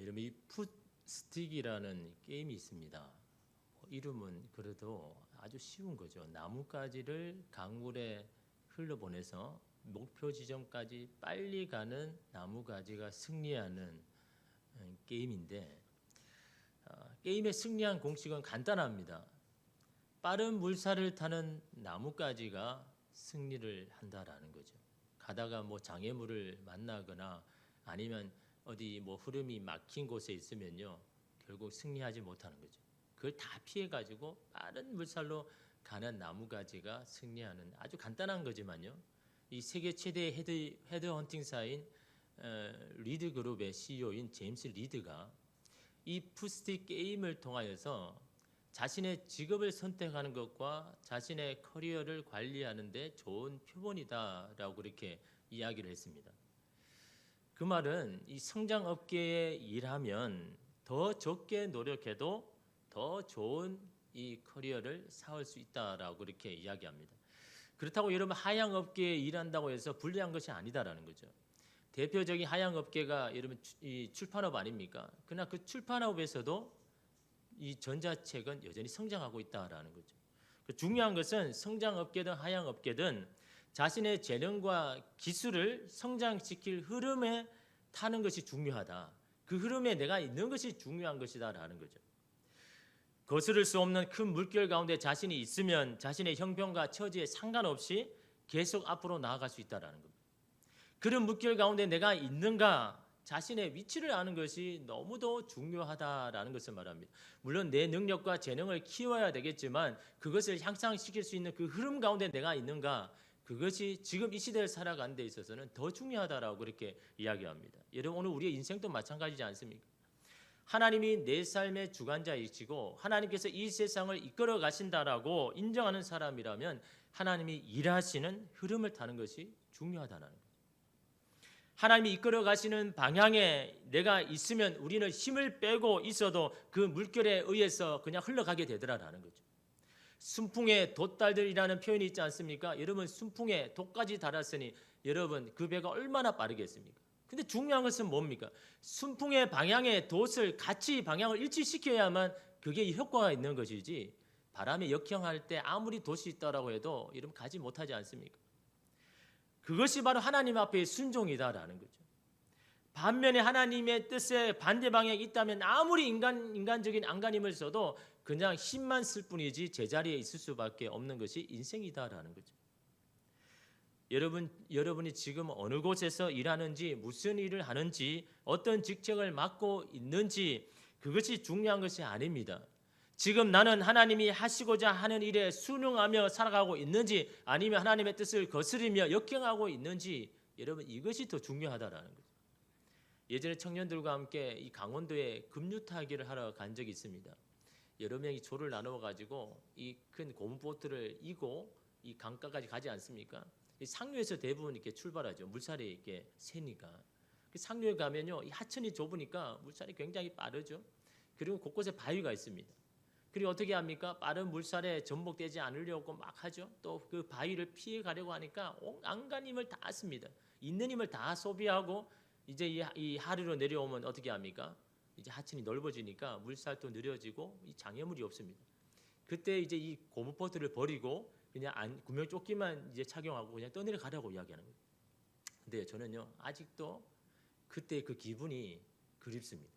여러분 이 풋스틱이라는 게임이 있습니다. 이름은 그래도 아주 쉬운 거죠. 나뭇가지를 강물에 흘러보내서 목표 지점까지 빨리 가는 나뭇가지가 승리하는 게임인데 게임의 승리한 공식은 간단합니다. 빠른 물살을 타는 나뭇가지가 승리를 한다라는 거죠. 가다가 뭐 장애물을 만나거나 아니면 어디 뭐 흐름이 막힌 곳에 있으면요 결국 승리하지 못하는 거죠. 그걸 다 피해 가지고 빠른 물살로 가는 나무가지가 승리하는 아주 간단한 거지만요. 이 세계 최대 헤드헌팅사인 리드 그룹의 CEO인 제임스 리드가 이 풋스틱 게임을 통하여서 자신의 직업을 선택하는 것과 자신의 커리어를 관리하는 데 좋은 표본이다라고 그렇게 이야기를 했습니다. 그 말은 이 성장 업계에 일하면 더 적게 노력해도 더 좋은 이 커리어를 쌓을 수 있다라고 그렇게 이야기합니다. 그렇다고 여러분 하향 업계에 일한다고 해서 불리한 것이 아니다라는 거죠. 대표적인 하향 업계가 여러분 이 출판업 아닙니까? 그러나 그 출판업에서도 이 전자책은 여전히 성장하고 있다라는 거죠. 중요한 것은 성장 업계든 하향 업계든 자신의 재능과 기술을 성장시킬 흐름에 타는 것이 중요하다. 그 흐름에 내가 있는 것이 중요한 것이다라는 거죠. 거스를 수 없는 큰 물결 가운데 자신이 있으면 자신의 형편과 처지에 상관없이 계속 앞으로 나아갈 수 있다라는 겁니다. 그런 물결 가운데 내가 있는가 자신의 위치를 아는 것이 너무도 중요하다라는 것을 말합니다. 물론 내 능력과 재능을 키워야 되겠지만 그것을 향상시킬 수 있는 그 흐름 가운데 내가 있는가 그것이 지금 이 시대를 살아가는 데 있어서는 더 중요하다라고 그렇게 이야기합니다. 여러분 오늘 우리의 인생도 마찬가지지 않습니까? 하나님이 내 삶의 주관자이시고 하나님께서 이 세상을 이끌어 가신다라고 인정하는 사람이라면 하나님이 일하시는 흐름을 타는 것이 중요하다는 거예요. 하나님이 이끌어 가시는 방향에 내가 있으면 우리는 힘을 빼고 있어도 그 물결에 의해서 그냥 흘러가게 되더라라는 거죠. 순풍의 돛달들이라는 표현이 있지 않습니까? 여러분 순풍에 돛까지 달았으니 여러분 그 배가 얼마나 빠르겠습니까? 근데 중요한 것은 뭡니까? 순풍의 방향의 돛을 같이 방향을 일치시켜야만 그게 효과가 있는 것이지 바람에 역행할 때 아무리 돛이 있다라고 해도 여러분 가지 못하지 않습니까? 그것이 바로 하나님 앞에 순종이다라는 거죠. 반면에 하나님의 뜻에 반대 방향에 있다면 아무리 인간적인 안간힘을 써도 그냥 힘만 쓸 뿐이지 제자리에 있을 수밖에 없는 것이 인생이다라는 거죠. 여러분이 지금 어느 곳에서 일하는지 무슨 일을 하는지 어떤 직책을 맡고 있는지 그것이 중요한 것이 아닙니다. 지금 나는 하나님이 하시고자 하는 일에 순응하며 살아가고 있는지 아니면 하나님의 뜻을 거스르며 역행하고 있는지 여러분 이것이 더 중요하다라는 거죠. 예전에 청년들과 함께 이 강원도에 급류타기를 하러 간 적이 있습니다. 여러 명이 조를 나누어 가지고 이 큰 고무보트를 이고 이 강가까지 가지 않습니까? 이 상류에서 대부분 이렇게 출발하죠. 물살이 이렇게 세니까. 그 상류에 가면요, 이 하천이 좁으니까 물살이 굉장히 빠르죠. 그리고 곳곳에 바위가 있습니다. 그리고 어떻게 합니까? 빠른 물살에 전복되지 않으려고 막 하죠. 또 그 바위를 피해 가려고 하니까 온갖 힘을 다 씁니다. 있는 힘을 다 소비하고 이제 이 하류로 내려오면 어떻게 합니까? 이제 하천이 넓어지니까 물살도 느려지고 이 장애물이 없습니다. 그때 이제 이 고무보트를 버리고 그냥 구명조끼만 이제 착용하고 그냥 떠내려 가려고 이야기하는 거예요. 근데 저는요 아직도 그때 그 기분이 그립습니다.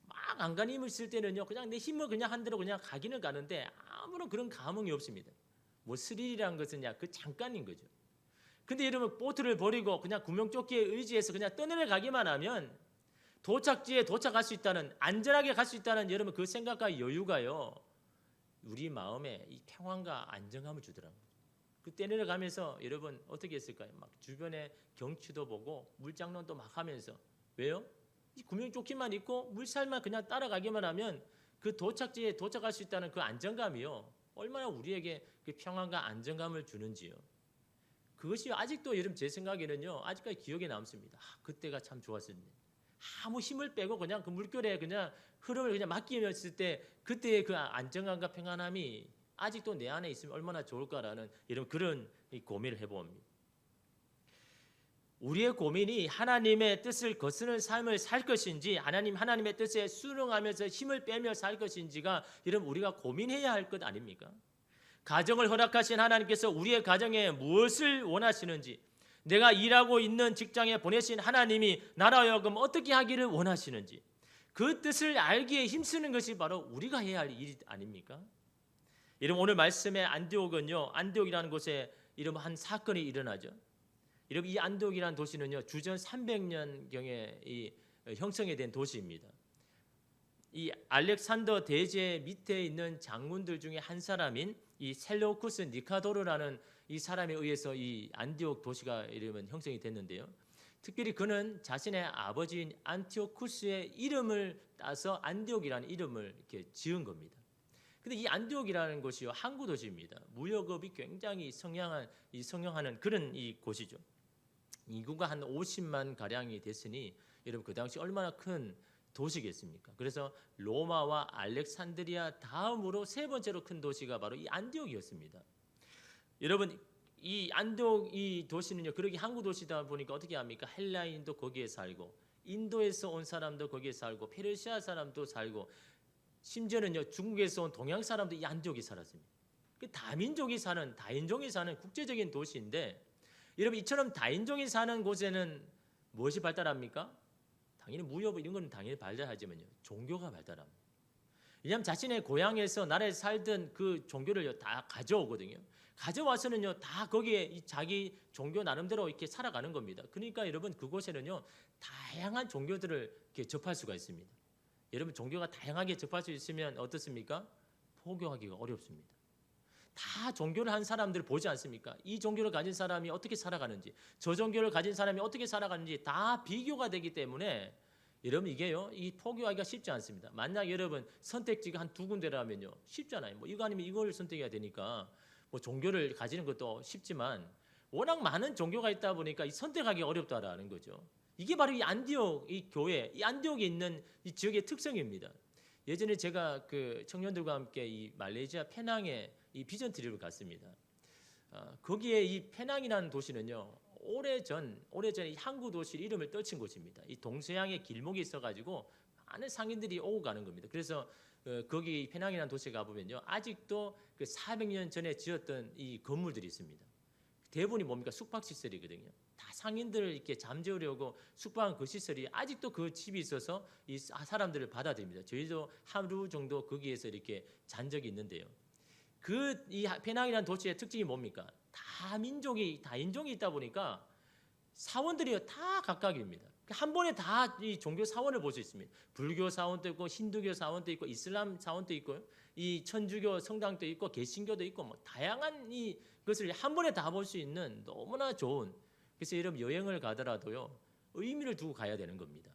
막 안간힘을 쓸 때는요 그냥 내 힘을 그냥 한 대로 그냥 가기는 가는데 아무런 그런 감흥이 없습니다. 뭐 스릴이라는 것은 그 잠깐인 거죠. 근데 여러분 보트를 버리고 그냥 구명조끼에 의지해서 그냥 떠내려 가기만 하면 도착지에 도착할 수 있다는 안전하게 갈 수 있다는 여러분 그 생각과 여유가요 우리 마음에 이 평안과 안정감을 주더라고요. 그때 내려가면서 여러분 어떻게 했을까요? 막 주변에 경치도 보고 물장난도 막 하면서 왜요? 이 구명조끼만 입고 물살만 그냥 따라가기만 하면 그 도착지에 도착할 수 있다는 그 안정감이요 얼마나 우리에게 그 평안과 안정감을 주는지요. 그것이 아직도 여러분 제 생각에는요 아직까지 기억에 남습니다. 그때가 참 좋았었는데. 아무 힘을 빼고 그냥 그 물결에 그냥 흐름을 그냥 맡기면서 때 그때의 그 안정감과 평안함이 아직도 내 안에 있으면 얼마나 좋을까라는 이런 그런 고민을 해봅니다. 우리의 고민이 하나님의 뜻을 거스르는 삶을 살 것인지 하나님의 뜻에 순응하면서 힘을 빼며 살 것인지가 여러분 우리가 고민해야 할 것 아닙니까? 가정을 허락하신 하나님께서 우리의 가정에 무엇을 원하시는지, 내가 일하고 있는 직장에 보내신 하나님이 나로 하여금 어떻게 하기를 원하시는지 그 뜻을 알기에 힘쓰는 것이 바로 우리가 해야 할 일이 아닙니까? 여러분 오늘 말씀의 안디옥은요, 안디옥이라는 곳에 이런 한 사건이 일어나죠. 여러분 이 안디옥이라는 도시는요 주전 300년경에 형성이 된 도시입니다. 이 알렉산더 대제 밑에 있는 장군들 중에 한 사람인 이 셀레우쿠스 니카도르라는 이 사람에 의해서 이 안디옥 도시가 이러면 형성이 됐는데요. 특별히 그는 자신의 아버지인 안티오쿠스의 이름을 따서 안디옥이라는 이름을 이렇게 지은 겁니다. 근데 이 안디옥이라는 곳이요 항구 도시입니다. 무역업이 굉장히 성행하는 그런 이 곳이죠. 인구가 한 50만 가량이 됐으니 여러분 그 당시 얼마나 큰 도시겠습니까? 그래서 로마와 알렉산드리아 다음으로 세 번째로 큰 도시가 바로 이 안디옥이었습니다. 여러분 이 안디옥 이 도시는요 그러기 항구 도시다 보니까 어떻게 합니까? 헬라인도 거기에 살고 인도에서 온 사람도 거기에 살고 페르시아 사람도 살고 심지어는요 중국에서 온 동양 사람도 이 안디옥에 살았습니다. 다민족이 사는 다인종이 사는 국제적인 도시인데 여러분 이처럼 다인종이 사는 곳에는 무엇이 발달합니까? 당연히 무역 이런 건 당연히 발달하지만요 종교가 발달합니다. 왜냐하면 자신의 고향에서 나라에 살던 그 종교를 다 가져오거든요. 가져와서는요 다 거기에 자기 종교 나름대로 이렇게 살아가는 겁니다. 그러니까 여러분 그곳에는요 다양한 종교들을 이렇게 접할 수가 있습니다. 여러분 종교가 다양하게 접할 수 있으면 어떻습니까? 포교하기가 어렵습니다. 다 종교를 한 사람들을 보지 않습니까? 이 종교를 가진 사람이 어떻게 살아가는지, 저 종교를 가진 사람이 어떻게 살아가는지 다 비교가 되기 때문에 여러분 이게요, 이 포교하기가 쉽지 않습니다. 만약 여러분 선택지가 한 두 군데라면요, 쉽잖아요. 뭐 이거 아니면 이걸 선택해야 되니까 뭐 종교를 가지는 것도 쉽지만 워낙 많은 종교가 있다 보니까 이 선택하기 어렵다라는 거죠. 이게 바로 이 안디옥 이 교회, 이 안디옥에 있는 이 지역의 특성입니다. 예전에 제가 그 청년들과 함께 이 말레이시아 페낭에 이 비전 트립을 갔습니다. 거기에 이 페낭이라는 도시는요 오래전 이 항구 도시 이름을 떨친 곳입니다. 이 동서양의 길목이 있어가지고 많은 상인들이 오고 가는 겁니다. 그래서 거기 페낭이라는 도시에 가보면요 아직도 그 400년 전에 지었던 이 건물들이 있습니다. 대부분이 뭡니까? 숙박 시설이거든요. 다 상인들을 이렇게 잠재우려고 숙박한 그 시설이 아직도 그 집이 있어서 이 사람들을 받아들입니다. 저희도 하루 정도 거기에서 이렇게 잔 적이 있는데요. 이 페낭이라는 도시의 특징이 뭡니까? 다인종이 있다 보니까 사원들이 다 각각입니다. 한 번에 다 이 종교 사원을 볼 수 있습니다. 불교 사원도 있고 힌두교 사원도 있고 이슬람 사원도 있고 이 천주교 성당도 있고 개신교도 있고 뭐 다양한 이 것을 한 번에 다 볼 수 있는 너무나 좋은, 그래서 여러분 여행을 가더라도요 의미를 두고 가야 되는 겁니다.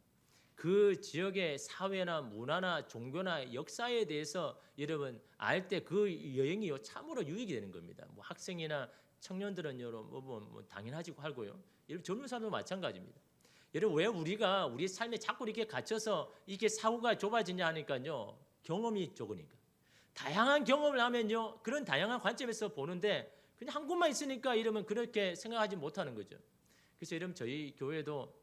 그 지역의 사회나 문화나 종교나 역사에 대해서 여러분 알 때 그 여행이요 참으로 유익이 되는 겁니다. 뭐 학생이나 청년들은 여러분 뭐 당연하지 하고요. 여러분 젊은 사람도 마찬가지입니다. 여러분 왜 우리가 우리 삶에 자꾸 이렇게 갇혀서 이렇게 사고가 좁아지냐 하니까요 경험이 적으니까. 다양한 경험을 하면요 그런 다양한 관점에서 보는데 그냥 한 곳만 있으니까 이러면 그렇게 생각하지 못하는 거죠. 그래서 여러분 저희 교회도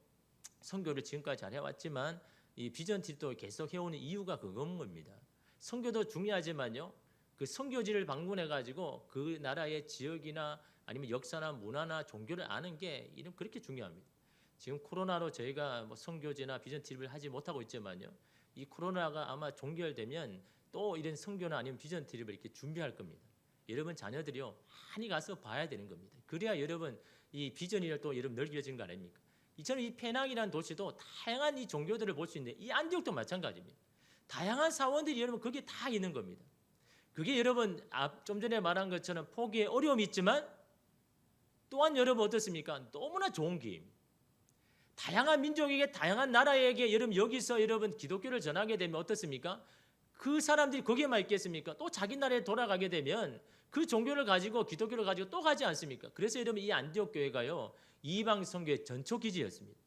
선교를 지금까지 잘 해왔지만 이 비전 트립도 계속 해오는 이유가 그건 겁니다. 선교도 중요하지만요 그 선교지를 방문해 가지고 그 나라의 지역이나 아니면 역사나 문화나 종교를 아는 게 이런 그렇게 중요합니다. 지금 코로나로 저희가 뭐 선교지나 비전 트립을 하지 못하고 있지만요 이 코로나가 아마 종결되면 또 이런 선교나 아니면 비전 트립을 이렇게 준비할 겁니다. 여러분 자녀들이요 많이 가서 봐야 되는 겁니다. 그래야 여러분 이 비전이 또 여러분 넓혀지는 거 아닙니까? 이처럼 이 페낭이라는 도시도 다양한 이 종교들을 볼 수 있는데 이 안디옥도 마찬가지입니다. 다양한 사원들이 여러분 거기에 다 있는 겁니다. 그게 여러분 좀 전에 말한 것처럼 포기에 어려움이 있지만 또한 여러분 어떻습니까? 너무나 좋은 기회입니다. 다양한 민족에게 다양한 나라에게 여기서 여러분 기독교를 전하게 되면 어떻습니까? 그 사람들이 거기에만 있겠습니까? 또 자기 나라에 돌아가게 되면 그 종교를 가지고 기독교를 가지고 또 가지 않습니까? 그래서 여러분 이 안디옥 교회가요 이방 선교의 전초 기지였습니다.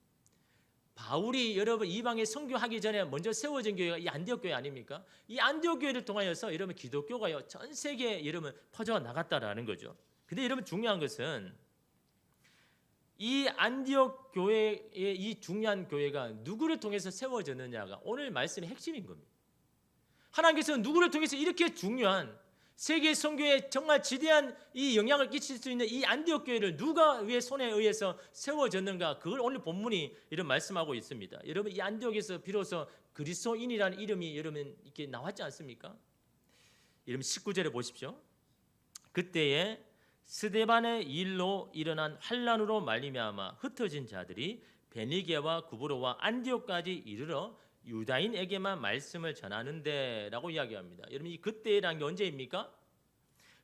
바울이 여러분 이방에 선교하기 전에 먼저 세워진 교회가 이 안디옥 교회 아닙니까? 이 안디옥 교회를 통하여서 여러분 기독교가요 전 세계에 여러분 퍼져 나갔다라는 거죠. 근데 여러분 중요한 것은 이 안디옥 교회의 이 중요한 교회가 누구를 통해서 세워졌느냐가 오늘 말씀의 핵심인 겁니다. 하나님께서 누구를 통해서 이렇게 중요한 세계 선교에 정말 지대한 이 영향을 끼칠 수 있는 이 안디옥 교회를 누가 왜 손에 의해서 세워졌는가, 그걸 오늘 본문이 이런 말씀하고 있습니다. 여러분, 이 안디옥에서 비로소 그리스도인이라는 이름이 여러분 이렇게 나왔지 않습니까? 여러분 19절에 보십시오. 그때에 스데반의 일로 일어난 환란으로 말미암아 흩어진 자들이 베니게와 구브로와 안디옥까지 이르러 유다인에게만 말씀을 전하는데 라고 이야기합니다. 여러분, 이 그때라는 게 언제입니까?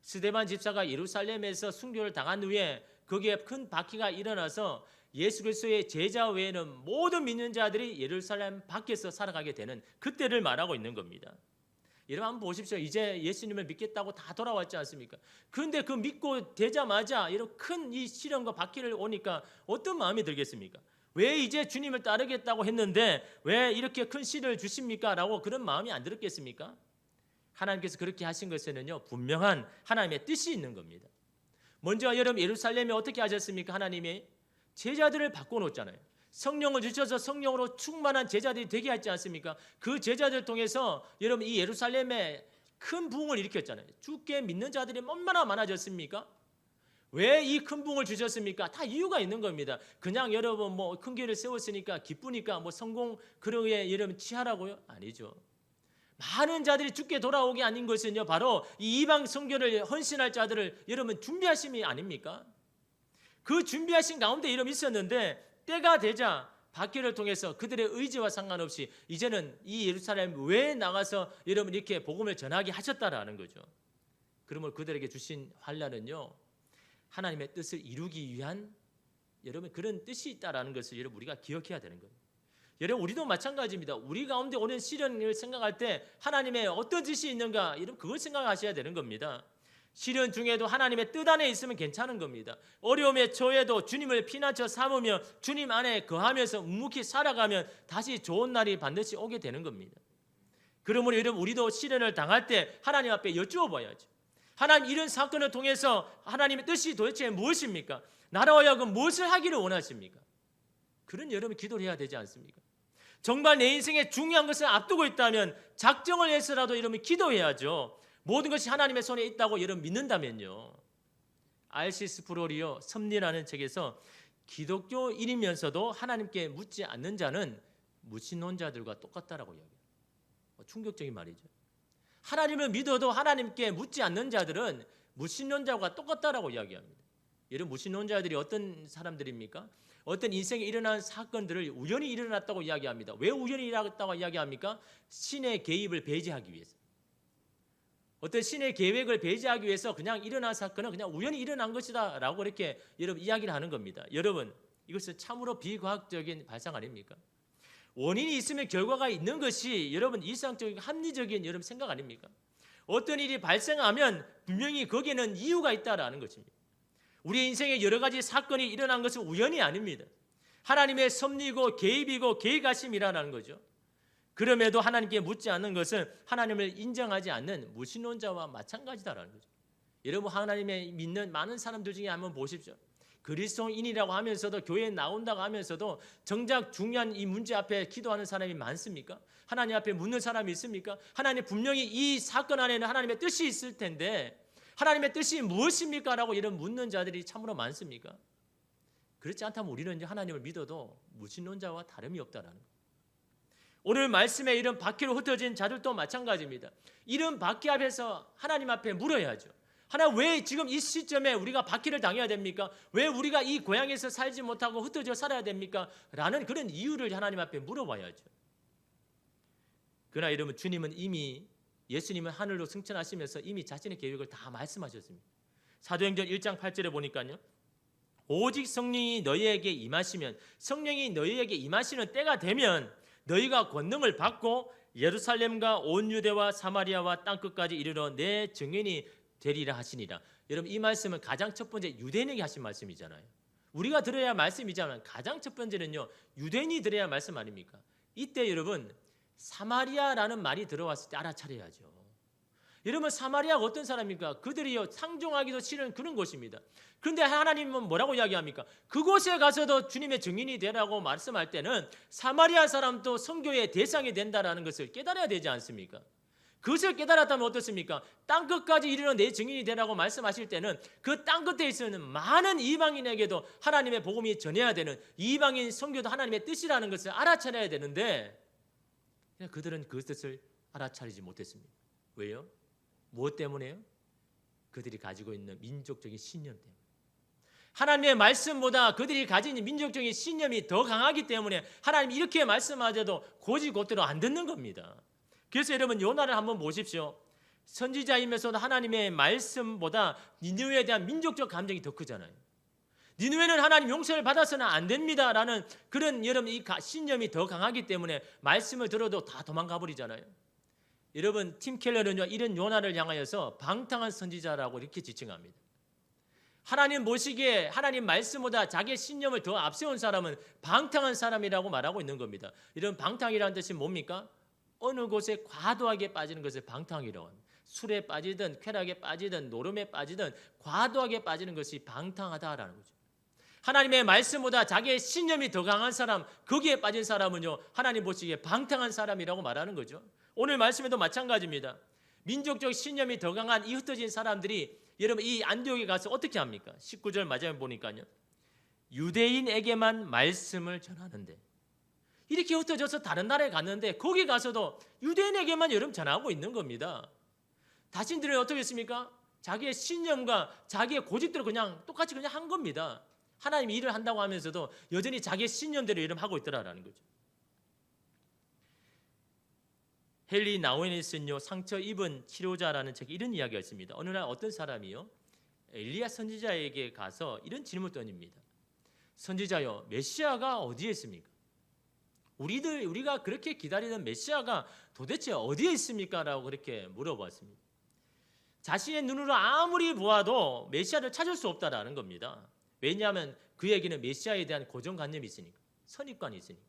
스데반 집사가 예루살렘에서 순교를 당한 후에 거기에 큰 박해가 일어나서 예수 그리스도의 제자 외에는 모든 믿는 자들이 예루살렘 밖에서 살아가게 되는 그때를 말하고 있는 겁니다. 여러분 한번 보십시오. 이제 예수님을 믿겠다고 다 돌아왔지 않습니까? 그런데 그 믿고 되자마자 이런 큰 이 시련과 박해를 오니까 어떤 마음이 들겠습니까? 왜 이제 주님을 따르겠다고 했는데 왜 이렇게 큰 시련을 주십니까? 라고 그런 마음이 안 들었겠습니까? 하나님께서 그렇게 하신 것에는요, 분명한 하나님의 뜻이 있는 겁니다. 먼저 여러분, 예루살렘에 어떻게 하셨습니까? 하나님이 제자들을 바꿔놓잖아요. 성령을 주셔서 성령으로 충만한 제자들이 되게 하지 않습니까? 그 제자들을 통해서 여러분 이 예루살렘에 큰 부흥을 일으켰잖아요. 주께 믿는 자들이 얼마나 많아졌습니까? 왜 이 큰 부흥을 주셨습니까? 다 이유가 있는 겁니다. 그냥 여러분 뭐 큰 교회를 세웠으니까 기쁘니까 뭐 성공 그러게 여러분 취하라고요? 아니죠. 많은 자들이 주께 돌아오게 아닌 것은요, 바로 이 이방 선교를 헌신할 자들을 여러분 준비하심이 아닙니까? 그 준비하신 가운데 여러분 있었는데 때가 되자 박해를 통해서 그들의 의지와 상관없이 이제는 이 예루살렘 외에 나가서 여러분 이렇게 복음을 전하게 하셨다라는 거죠. 그러면 그들에게 주신 환란은요, 하나님의 뜻을 이루기 위한 여러분 그런 뜻이 있다라는 것을 여러분 우리가 기억해야 되는 거예요. 여러분 우리도 마찬가지입니다. 우리 가운데 오는 시련을 생각할 때 하나님의 어떤 뜻이 있는가, 여러분 그걸 생각하셔야 되는 겁니다. 시련 중에도 하나님의 뜻 안에 있으면 괜찮은 겁니다. 어려움에 처해도 주님을 피난처 삼으며 주님 안에 거하면서 묵묵히 살아가면 다시 좋은 날이 반드시 오게 되는 겁니다. 그러므로 여러분 우리도 시련을 당할 때 하나님 앞에 여쭈어 봐야죠. 하나님, 이런 사건을 통해서 하나님의 뜻이 도대체 무엇입니까? 나라와 하여금 무엇을 하기를 원하십니까? 그런 여러분 기도를 해야 되지 않습니까? 정말 내 인생에 중요한 것을 앞두고 있다면 작정을 해서라도 여러분 기도해야죠. 모든 것이 하나님의 손에 있다고 여러분 믿는다면요. R.C. 스프롤이요, 섭리라는 책에서 기독교인이면서도 하나님께 묻지 않는 자는 무신론자들과 똑같다라고 이야기해요. 충격적인 말이죠. 하나님을 믿어도 하나님께 묻지 않는 자들은 무신론자와 똑같다라고 이야기합니다. 여러분 무신론자들이 어떤 사람들입니까? 어떤 인생에 일어난 사건들을 우연히 일어났다고 이야기합니다. 왜 우연히 일어났다고 이야기합니까? 신의 개입을 배제하기 위해서. 어떤 신의 계획을 배제하기 위해서 그냥 일어난 사건은 그냥 우연히 일어난 것이다 라고 이렇게 여러분 이야기를 하는 겁니다. 여러분 이것은 참으로 비과학적인 발상 아닙니까? 원인이 있으면 결과가 있는 것이 여러분 일상적인 합리적인 여러분 생각 아닙니까? 어떤 일이 발생하면 분명히 거기에는 이유가 있다라는 것입니다. 우리 인생에 여러 가지 사건이 일어난 것은 우연이 아닙니다. 하나님의 섭리고 개입이고 계획하심이라는 거죠. 그럼에도 하나님께 묻지 않는 것은 하나님을 인정하지 않는 무신론자와 마찬가지다라는 거죠. 여러분 하나님의 믿는 많은 사람들 중에 한번 보십시오. 그리스도인이라고 하면서도 교회에 나온다고 하면서도 정작 중요한 이 문제 앞에 기도하는 사람이 많습니까? 하나님 앞에 묻는 사람이 있습니까? 하나님 분명히 이 사건 안에는 하나님의 뜻이 있을 텐데 하나님의 뜻이 무엇입니까? 라고 이런 묻는 자들이 참으로 많습니까? 그렇지 않다면 우리는 이제 하나님을 믿어도 무신론자와 다름이 없다라는 거예요. 오늘 말씀에 이런 박해로 흩어진 자들도 마찬가지입니다. 이런 박해 앞에서 하나님 앞에 물어야죠. 하나님 왜 지금 이 시점에 우리가 박해를 당해야 됩니까? 왜 우리가 이 고향에서 살지 못하고 흩어져 살아야 됩니까? 라는 그런 이유를 하나님 앞에 물어봐야죠. 그러나 여러분 주님은 이미 예수님은 하늘로 승천하시면서 이미 자신의 계획을 다 말씀하셨습니다. 사도행전 1장 8절에 보니까요. 오직 성령이 너희에게 임하시면 성령이 너희에게 임하시는 때가 되면 너희가 권능을 받고 예루살렘과 온 유대와 사마리아와 땅끝까지 이르러 내 증인이 되리라 하시니라. 여러분 이 말씀은 가장 첫 번째 유대인에게 하신 말씀이잖아요. 우리가 들어야 할 말씀이지만 가장 첫 번째는요 유대인이 들어야 할 말씀 아닙니까? 이때 여러분 사마리아라는 말이 들어왔을 때 알아차려야죠. 여러분 사마리아가 어떤 사람입니까? 그들이 상종하기도 싫은 그런 곳입니다. 그런데 하나님은 뭐라고 이야기합니까? 그곳에 가서도 주님의 증인이 되라고 말씀할 때는 사마리아 사람도 선교의 대상이 된다는 것을 깨달아야 되지 않습니까? 그것을 깨달았다면 어떻습니까? 땅끝까지 이르러 내 증인이 되라고 말씀하실 때는 그 땅끝에 있는 많은 이방인에게도 하나님의 복음이 전해야 되는, 이방인 선교도 하나님의 뜻이라는 것을 알아차려야 되는데 그들은 그 뜻을 알아차리지 못했습니다. 왜요? 무엇 때문에요? 그들이 가지고 있는 민족적인 신념 때문에. 하나님의 말씀보다 그들이 가진 민족적인 신념이 더 강하기 때문에 하나님이 이렇게 말씀하셔도 곧이곧대로 안 듣는 겁니다. 그래서 여러분 요나를 한번 보십시오. 선지자이면서도 하나님의 말씀보다 니느웨에 대한 민족적 감정이 더 크잖아요. 니느웨는 하나님 용서를 받아서는 안 됩니다라는 그런 여러분 이 신념이 더 강하기 때문에 말씀을 들어도 다 도망가 버리잖아요. 여러분 팀 켈러는요 이런 요나를 향하여서 방탕한 선지자라고 이렇게 지칭합니다. 하나님 보시기에 하나님 말씀보다 자기의 신념을 더 앞세운 사람은 방탕한 사람이라고 말하고 있는 겁니다. 이런 방탕이라는 뜻이 뭡니까? 어느 곳에 과도하게 빠지는 것을 방탕이라고 합니다. 술에 빠지든 쾌락에 빠지든 노름에 빠지든 과도하게 빠지는 것이 방탕하다라는 거죠. 하나님의 말씀보다 자기의 신념이 더 강한 사람, 거기에 빠진 사람은요 하나님 보시기에 방탕한 사람이라고 말하는 거죠. 오늘 말씀에도 마찬가지입니다. 민족적 신념이 더 강한 이 흩어진 사람들이 여러분 이 안디옥에 가서 어떻게 합니까? 19절 마지막에 보니까요. 유대인에게만 말씀을 전하는데 이렇게 흩어져서 다른 나라에 갔는데 거기 가서도 유대인에게만 여러분 전하고 있는 겁니다. 자신들은 어떻게 했습니까? 자기의 신념과 자기의 고집대로 그냥 똑같이 그냥 한 겁니다. 하나님 일을 한다고 하면서도 여전히 자기의 신념대로 이름 하고 있더라라는 거죠. 헨리 나우엔슨요 상처 입은 치료자라는 책에 이런 이야기가 있습니다. 어느 날 어떤 사람이요 엘리야 선지자에게 가서 이런 질문을 던집니다. 선지자요 메시아가 어디에 있습니까? 우리가 그렇게 기다리는 메시아가 도대체 어디에 있습니까? 라고 그렇게 물어봤습니다. 자신의 눈으로 아무리 보아도 메시아를 찾을 수 없다라는 겁니다. 왜냐하면 그에게는 메시아에 대한 고정관념이 있으니까, 선입관이 있으니까.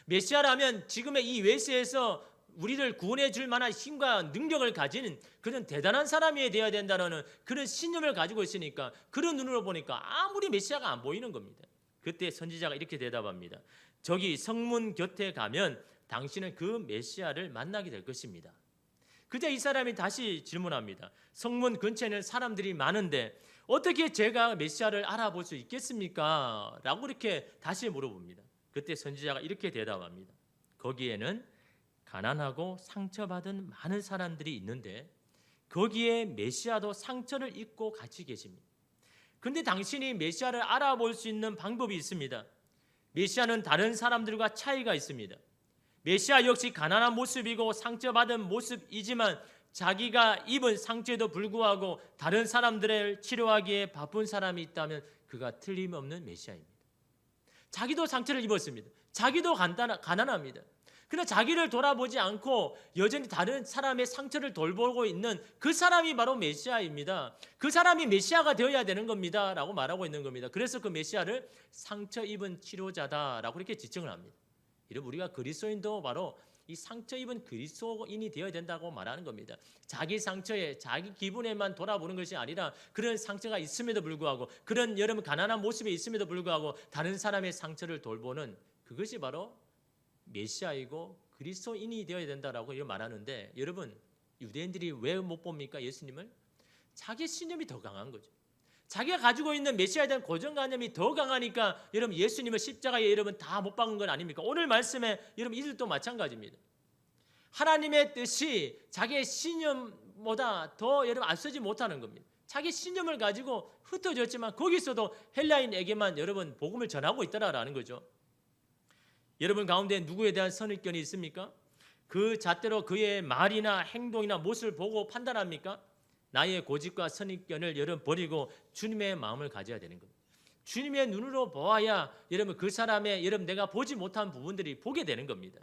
메시아라면 지금의 이 외세에서 우리를 구원해 줄 만한 힘과 능력을 가진 그런 대단한 사람이 되어야 된다는 그런 신념을 가지고 있으니까 그런 눈으로 보니까 아무리 메시아가 안 보이는 겁니다. 그때 선지자가 이렇게 대답합니다. 저기 성문 곁에 가면 당신은 그 메시아를 만나게 될 것입니다. 그때 이 사람이 다시 질문합니다. 성문 근처에는 사람들이 많은데 어떻게 제가 메시아를 알아볼 수 있겠습니까? 라고 이렇게 다시 물어봅니다. 그때 선지자가 이렇게 대답합니다. 거기에는 가난하고 상처받은 많은 사람들이 있는데 거기에 메시아도 상처를 입고 같이 계십니다. 그런데 당신이 메시아를 알아볼 수 있는 방법이 있습니다. 메시아는 다른 사람들과 차이가 있습니다. 메시아 역시 가난한 모습이고 상처받은 모습이지만 자기가 입은 상처에도 불구하고 다른 사람들을 치료하기에 바쁜 사람이 있다면 그가 틀림없는 메시아입니다. 자기도 상처를 입었습니다. 자기도 가난합니다. 그러나 자기를 돌아보지 않고 여전히 다른 사람의 상처를 돌보고 있는 그 사람이 바로 메시아입니다. 그 사람이 메시아가 되어야 되는 겁니다 라고 말하고 있는 겁니다. 그래서 그 메시아를 상처 입은 치료자다라고 이렇게 지칭을 합니다. 이런 우리가 그리스도인도 바로 이 상처 입은 그리스도인이 되어야 된다고 말하는 겁니다. 자기 상처에 자기 기분에만 돌아보는 것이 아니라 그런 상처가 있음에도 불구하고 그런 여러분 가난한 모습이 있음에도 불구하고 다른 사람의 상처를 돌보는 그것이 바로 메시아이고 그리스도인이 되어야 된다라고 말하는데 여러분 유대인들이 왜 못 봅니까? 예수님을? 자기 신념이 더 강한 거죠. 자기가 가지고 있는 메시아에 대한 고정관념이 더 강하니까 여러분 예수님을 십자가에 여러분 다 못 박은 건 아닙니까? 오늘 말씀에 여러분 이들도 마찬가지입니다. 하나님의 뜻이 자기의 신념보다 더 여러분 앞서지 못하는 겁니다. 자기 신념을 가지고 흩어졌지만 거기서도 헬라인에게만 여러분 복음을 전하고 있다라는 거죠. 여러분 가운데 누구에 대한 선입견이 있습니까? 그 잣대로 그의 말이나 행동이나 모습을 보고 판단합니까? 나의 고집과 선입견을 여러분 버리고 주님의 마음을 가져야 되는 겁니다. 주님의 눈으로 보아야 여러분 그 사람의 여러분 내가 보지 못한 부분들이 보게 되는 겁니다.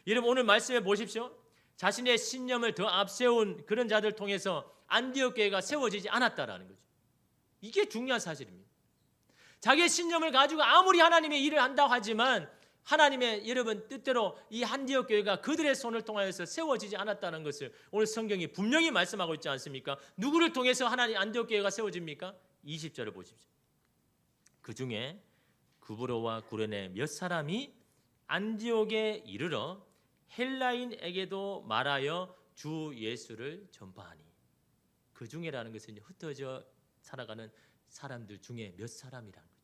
여러분 오늘 말씀해 보십시오. 자신의 신념을 더 앞세운 그런 자들 통해서 안디옥 교회가 세워지지 않았다라는 거죠. 이게 중요한 사실입니다. 자기의 신념을 가지고 아무리 하나님의 일을 한다고 하지만 하나님의 여러분 뜻대로 이 안디옥 교회가 그들의 손을 통하여서 세워지지 않았다는 것을 오늘 성경이 분명히 말씀하고 있지 않습니까? 누구를 통해서 하나님 안디옥 교회가 세워집니까? 20절을 보십시오. 그 중에 구브로와 구레네 몇 사람이 안디옥에 이르러 헬라인에게도 말하여 주 예수를 전파하니. 그 중에라는 것은 흩어져 살아가는 사람들 중에 몇 사람이라는 거죠.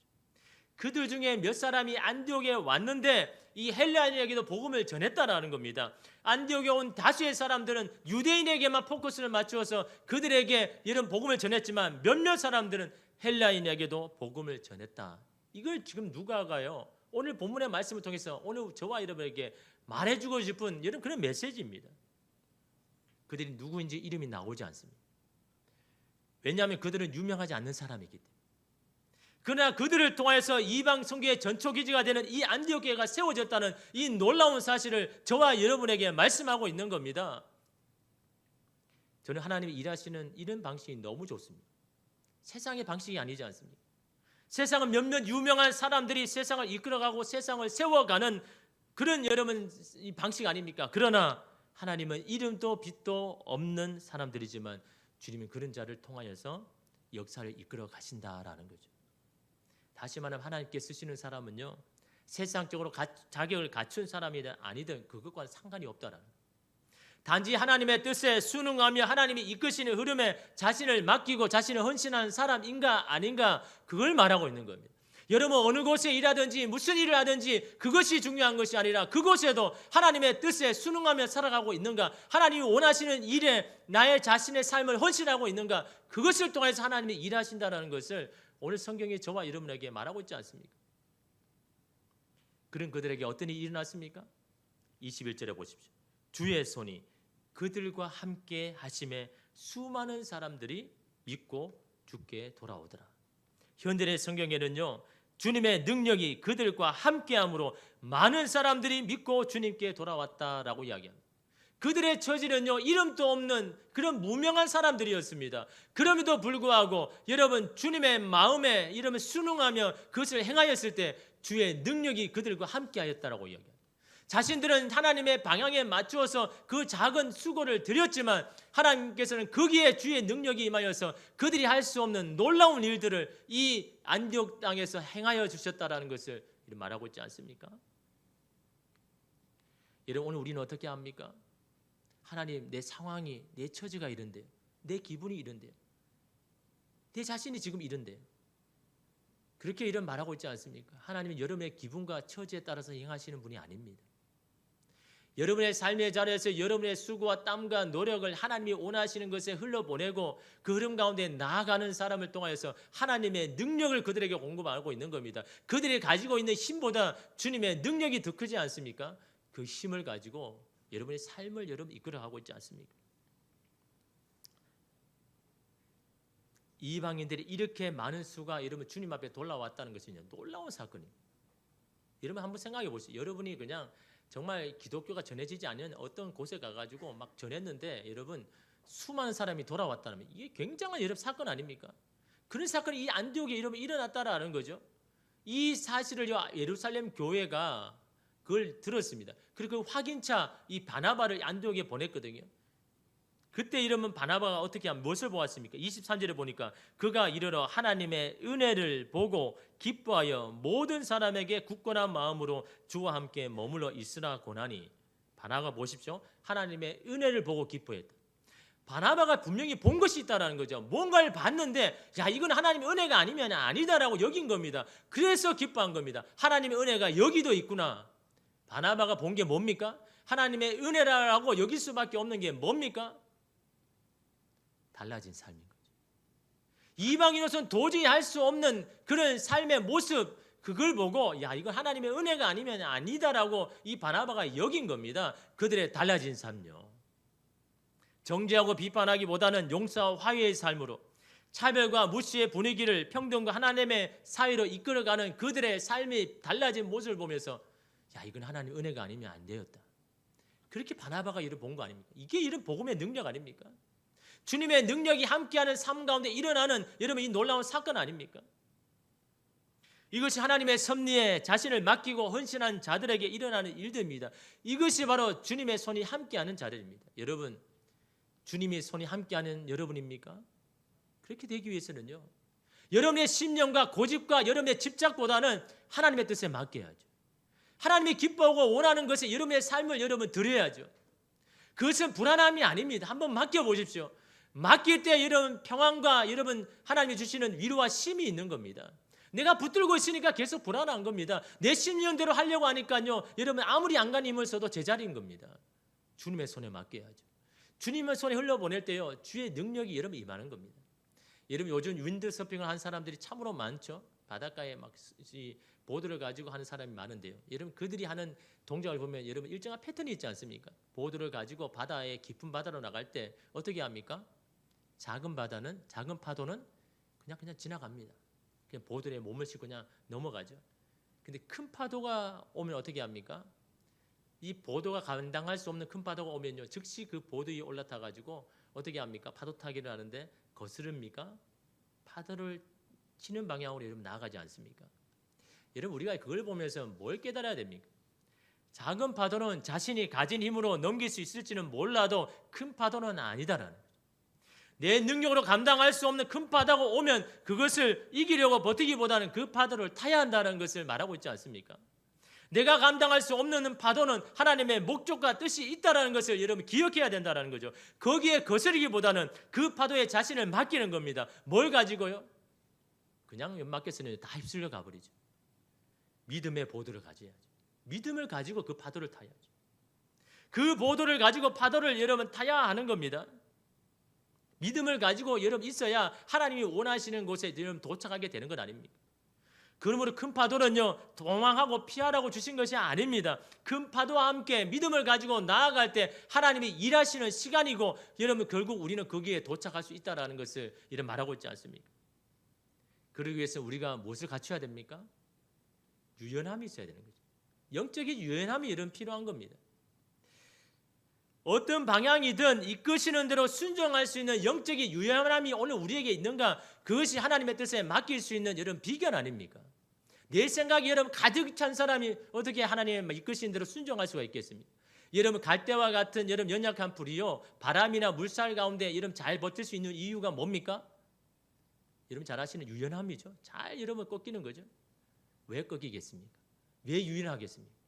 그들 중에 몇 사람이 안디옥에 왔는데 이 헬라인에게도 복음을 전했다라는 겁니다. 안디옥에 온 다수의 사람들은 유대인에게만 포커스를 맞추어서 그들에게 이런 복음을 전했지만 몇몇 사람들은 헬라인에게도 복음을 전했다. 이걸 지금 누가가요? 오늘 본문의 말씀을 통해서 오늘 저와 여러분에게 말해주고 싶은 이런 그런 메시지입니다. 그들이 누구인지 이름이 나오지 않습니다. 왜냐하면 그들은 유명하지 않는 사람이기 때문에. 그러나 그들을 통해서 이방 선교의 전초기지가 되는 이 안디옥 교회가 세워졌다는 이 놀라운 사실을 저와 여러분에게 말씀하고 있는 겁니다. 저는 하나님이 일하시는 이런 방식이 너무 좋습니다. 세상의 방식이 아니지 않습니까? 세상은 몇몇 유명한 사람들이 세상을 이끌어가고 세상을 세워가는 그런 여러분 이 방식 아닙니까? 그러나 하나님은 이름도 빛도 없는 사람들이지만 주님은 그런 자를 통하여서 역사를 이끌어 가신다라는 거죠. 다시 말하면 하나님께 쓰시는 사람은요, 세상적으로 자격을 갖춘 사람이든 아니든 그것과는 상관이 없다라는 거예요. 단지 하나님의 뜻에 순응하며 하나님이 이끄시는 흐름에 자신을 맡기고 자신을 헌신하는 사람인가 아닌가, 그걸 말하고 있는 겁니다. 여러분 어느 곳에 일하든지 무슨 일을 하든지 그것이 중요한 것이 아니라 그곳에도 하나님의 뜻에 순응하며 살아가고 있는가, 하나님이 원하시는 일에 나의 자신의 삶을 헌신하고 있는가, 그것을 통해서 하나님이 일하신다는 것을 오늘 성경이 저와 여러분에게 말하고 있지 않습니까? 그런 그들에게 어떤 일이 일어났습니까? 21절에 보십시오. 주의 손이 그들과 함께 하심에 수많은 사람들이 믿고 주께 돌아오더라. 현대의 성경에는요, 주님의 능력이 그들과 함께함으로 많은 사람들이 믿고 주님께 돌아왔다라고 이야기합니다. 그들의 처지는요, 이름도 없는 그런 무명한 사람들이었습니다. 그럼에도 불구하고 여러분 주님의 마음에 이름을 순응하며 그것을 행하였을 때 주의 능력이 그들과 함께하였다라고 이야기합니다. 자신들은 하나님의 방향에 맞추어서 그 작은 수고를 드렸지만 하나님께서는 거기에 주의 능력이 임하여서 그들이 할 수 없는 놀라운 일들을 이 안디옥 땅에서 행하여 주셨다라는 것을 말하고 있지 않습니까? 여러분 오늘 우리는 어떻게 합니까? 하나님, 내 상황이, 내 처지가 이런데요, 내 기분이 이런데요, 내 자신이 지금 이런데요, 그렇게 이런 말하고 있지 않습니까? 하나님은 여러분의 기분과 처지에 따라서 행하시는 분이 아닙니다. 여러분의 삶의 자리에서 여러분의 수고와 땀과 노력을 하나님이 원하시는 것에 흘려보내고 그 흐름 가운데 나아가는 사람을 통하여서 하나님의 능력을 그들에게 공급하고 있는 겁니다. 그들이 가지고 있는 힘보다 주님의 능력이 더 크지 않습니까? 그 힘을 가지고 여러분의 삶을 여러분 이끌어가고 있지 않습니까? 이방인들이 이렇게 많은 수가 여러분 주님 앞에 돌아왔다는 것은 놀라운 사건입니다. 여러분 한번 생각해 보세요. 여러분이 그냥 정말 기독교가 전해지지 않는 어떤 곳에 가가지고 막 전했는데 여러분 수많은 사람이 돌아왔다면 이게 굉장한 여러분 사건 아닙니까? 그런 사건이 이 안디옥에 여러분 일어났다라는 거죠. 이 사실을 예루살렘 교회가 그걸 들었습니다. 그리고 그 확인차 이 바나바를 안디옥에 보냈거든요. 그때 이러면 바나바가 어떻게 하면 무엇을 보았습니까? 23절에 보니까 그가 이르러 하나님의 은혜를 보고 기뻐하여 모든 사람에게 굳건한 마음으로 주와 함께 머물러 있으라 고나니. 바나바가 보십시오. 하나님의 은혜를 보고 기뻐했다. 바나바가 분명히 본 것이 있다는 거죠. 뭔가를 봤는데 야 이건 하나님의 은혜가 아니면 아니다라고 여긴 겁니다. 그래서 기뻐한 겁니다. 하나님의 은혜가 여기도 있구나. 바나바가 본 게 뭡니까? 하나님의 은혜라고 여길 수밖에 없는 게 뭡니까? 달라진 삶인 거죠. 이방인으로서는 도저히 할 수 없는 그런 삶의 모습, 그걸 보고 야 이건 하나님의 은혜가 아니면 아니다라고 이 바나바가 여긴 겁니다. 그들의 달라진 삶요. 정죄하고 비판하기보다는 용서와 화해의 삶으로 차별과 무시의 분위기를 평등과 하나님의 사이로 이끌어가는 그들의 삶이 달라진 모습을 보면서 야 이건 하나님의 은혜가 아니면 안 되었다. 그렇게 바나바가 이를 본 거 아닙니까? 이게 이런 복음의 능력 아닙니까? 주님의 능력이 함께하는 삶 가운데 일어나는 여러분 이 놀라운 사건 아닙니까? 이것이 하나님의 섭리에 자신을 맡기고 헌신한 자들에게 일어나는 일들입니다. 이것이 바로 주님의 손이 함께하는 자들입니다. 여러분, 주님의 손이 함께하는 여러분입니까? 그렇게 되기 위해서는요, 여러분의 신념과 고집과 여러분의 집착보다는 하나님의 뜻에 맡겨야죠. 하나님이 기뻐하고 원하는 것에 여러분의 삶을 여러분 드려야죠. 그것은 불안함이 아닙니다. 한번 맡겨보십시오. 맡길 때 여러분 평안과 여러분 하나님이 주시는 위로와 쉼이 있는 겁니다. 내가 붙들고 있으니까 계속 불안한 겁니다. 내 신념대로 하려고 하니까요, 여러분 아무리 안간 힘을 써도 제자리인 겁니다. 주님의 손에 맡겨야죠. 주님의 손에 흘려보낼 때요, 주의 능력이 여러분 임하는 겁니다. 여러분 요즘 윈드서핑을 한 사람들이 참으로 많죠. 바닷가에 막 보드를 가지고 하는 사람이 많은데요, 여러분 그들이 하는 동작을 보면 여러분 일정한 패턴이 있지 않습니까? 보드를 가지고 바다에 깊은 바다로 나갈 때 어떻게 합니까? 작은 파도는 그냥 지나갑니다. 그냥 보드에 몸을 싣고 그냥 넘어가죠. 근데 큰 파도가 오면 어떻게 합니까? 이 보도가 감당할 수 없는 큰 파도가 오면요, 즉시 그 보드 위에 올라타 가지고 어떻게 합니까? 파도 타기를 하는데 거스릅니까? 파도를 치는 방향으로 여러분 나아가지 않습니까? 여러분 우리가 그걸 보면서 뭘 깨달아야 됩니까? 작은 파도는 자신이 가진 힘으로 넘길 수 있을지는 몰라도 큰 파도는 아니다라는 거죠. 내 능력으로 감당할 수 없는 큰 파도가 오면 그것을 이기려고 버티기보다는 그 파도를 타야 한다는 것을 말하고 있지 않습니까? 내가 감당할 수 없는 파도는 하나님의 목적과 뜻이 있다는 것을 여러분 기억해야 된다는 거죠. 거기에 거스르기보다는 그 파도에 자신을 맡기는 겁니다. 뭘 가지고요? 그냥 맡겼으니 다 휩쓸려 가버리죠. 믿음의 보도를 가져야죠. 믿음을 가지고 그 파도를 타야죠. 그 보도를 가지고 파도를 여러분 타야 하는 겁니다. 믿음을 가지고 여러분 있어야 하나님이 원하시는 곳에 여러분 도착하게 되는 건 아닙니까? 그러므로 큰 파도는요, 도망하고 피하라고 주신 것이 아닙니다. 큰 파도와 함께 믿음을 가지고 나아갈 때 하나님이 일하시는 시간이고, 여러분 결국 우리는 거기에 도착할 수 있다는 것을 이런 말하고 있지 않습니까? 그러기 위해서 우리가 무엇을 갖춰야 됩니까? 유연함이 있어야 되는 거죠. 영적인 유연함이 이런 필요한 겁니다. 어떤 방향이든 이끄시는 대로 순종할 수 있는 영적인 유연함이 오늘 우리에게 있는가? 그것이 하나님의 뜻에 맡길 수 있는 여러분 비결 아닙니까? 내 생각이 여러분 가득 찬 사람이 어떻게 하나님의 이끄시는 대로 순종할 수가 있겠습니까? 여러분 갈대와 같은 여러분 연약한 불이요, 바람이나 물살 가운데 여러분 잘 버틸 수 있는 이유가 뭡니까? 여러분 잘 아시는 유연함이죠. 잘 여러분 꺾이는 거죠. 왜 꺾이겠습니까? 왜 유연하겠습니까?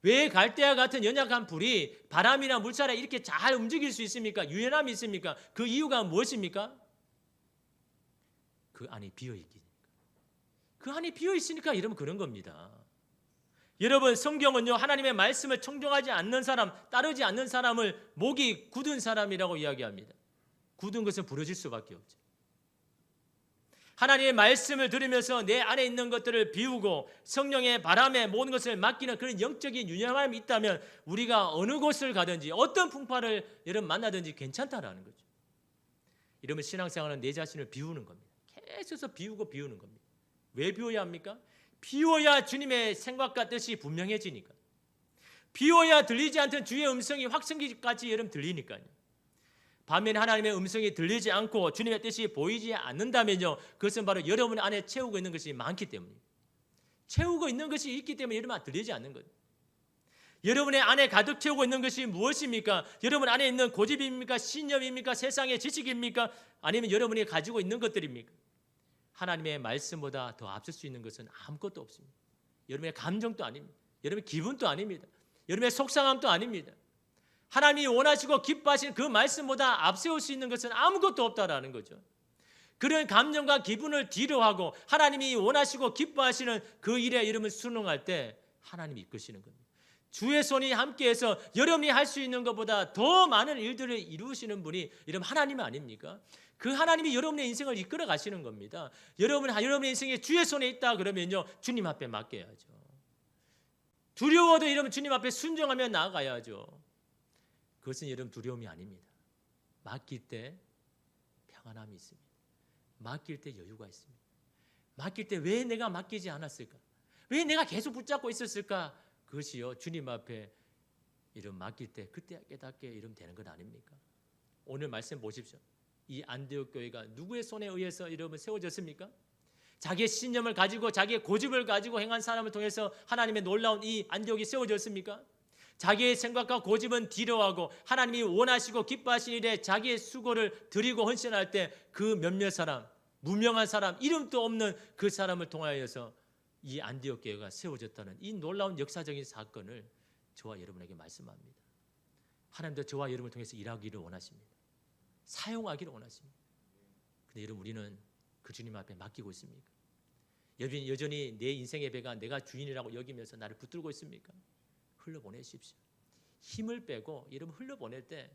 왜 갈대와 같은 연약한 불이 바람이나 물살에 이렇게 잘 움직일 수 있습니까? 유연함이 있습니까? 그 이유가 무엇입니까? 그 안이 비어있기. 그 안이 비어있으니까 여러분 그런 겁니다. 여러분 성경은요, 하나님의 말씀을 청종하지 않는 사람, 따르지 않는 사람을 목이 굳은 사람이라고 이야기합니다. 굳은 것은 부러질 수밖에 없죠. 하나님의 말씀을 들으면서 내 안에 있는 것들을 비우고 성령의 바람에 모든 것을 맡기는 그런 영적인 유연함이 있다면 우리가 어느 곳을 가든지 어떤 풍파를 여러분 만나든지 괜찮다라는 거죠. 이러면 신앙생활은 내 자신을 비우는 겁니다. 계속해서 비우는 겁니다. 왜 비워야 합니까? 비워야 주님의 생각과 뜻이 분명해지니까. 비워야 들리지 않던 주의 음성이 확성기까지 여러분 들리니까요. 반면에 하나님의 음성이 들리지 않고 주님의 뜻이 보이지 않는다면요, 그것은 바로 여러분 안에 채우고 있는 것이 많기 때문입니다. 채우고 있는 것이 있기 때문에 여러분 들리지 않는 거예요. 여러분의 안에 가득 채우고 있는 것이 무엇입니까? 여러분 안에 있는 고집입니까? 신념입니까? 세상의 지식입니까? 아니면 여러분이 가지고 있는 것들입니까? 하나님의 말씀보다 더 앞설 수 있는 것은 아무것도 없습니다. 여러분의 감정도 아닙니다. 여러분의 기분도 아닙니다. 여러분의 속상함도 아닙니다. 하나님이 원하시고 기뻐하시는 그 말씀보다 앞세울 수 있는 것은 아무것도 없다라는 거죠. 그런 감정과 기분을 뒤로하고 하나님이 원하시고 기뻐하시는 그 일에 여러분 순응할 때 하나님이 이끄시는 겁니다. 주의 손이 함께해서 여러분이 할 수 있는 것보다 더 많은 일들을 이루시는 분이 여러분 하나님 아닙니까? 그 하나님이 여러분의 인생을 이끌어 가시는 겁니다. 여러분의 인생에 주의 손에 있다 그러면요, 주님 앞에 맡겨야죠. 두려워도 여러분 주님 앞에 순종하며 나아가야죠. 그것은 여러분 두려움이 아닙니다. 맡길 때 평안함이 있습니다. 맡길 때 여유가 있습니다. 맡길 때 왜 내가 맡기지 않았을까? 왜 내가 계속 붙잡고 있었을까? 그것이요, 주님 앞에 이런 맡길 때 그때 깨닫게 이러면 되는 것 아닙니까? 오늘 말씀 보십시오. 이 안디옥 교회가 누구의 손에 의해서 이러면 세워졌습니까? 자기의 신념을 가지고 자기의 고집을 가지고 행한 사람을 통해서 하나님의 놀라운 이 안디옥이 세워졌습니까? 자기의 생각과 고집은 뒤로하고 하나님이 원하시고 기뻐하시는 일에 자기의 수고를 드리고 헌신할 때 그 몇몇 사람, 무명한 사람, 이름도 없는 그 사람을 통하여서 이 안디옥 교회가 세워졌다는 이 놀라운 역사적인 사건을 저와 여러분에게 말씀합니다. 하나님도 저와 여러분을 통해서 일하기를 원하십니다. 사용하기를 원하십니다. 근데 여러분, 우리는 그 주님 앞에 맡기고 있습니까? 여전히 내 인생의 배가 내가 주인이라고 여기면서 나를 붙들고 있습니까? 흘려보내십시오. 힘을 빼고 여러분 흘려보낼 때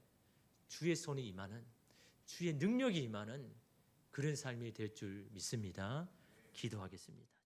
주의 손이 임하는, 주의 능력이 임하는 그런 삶이 될 줄 믿습니다. 기도하겠습니다.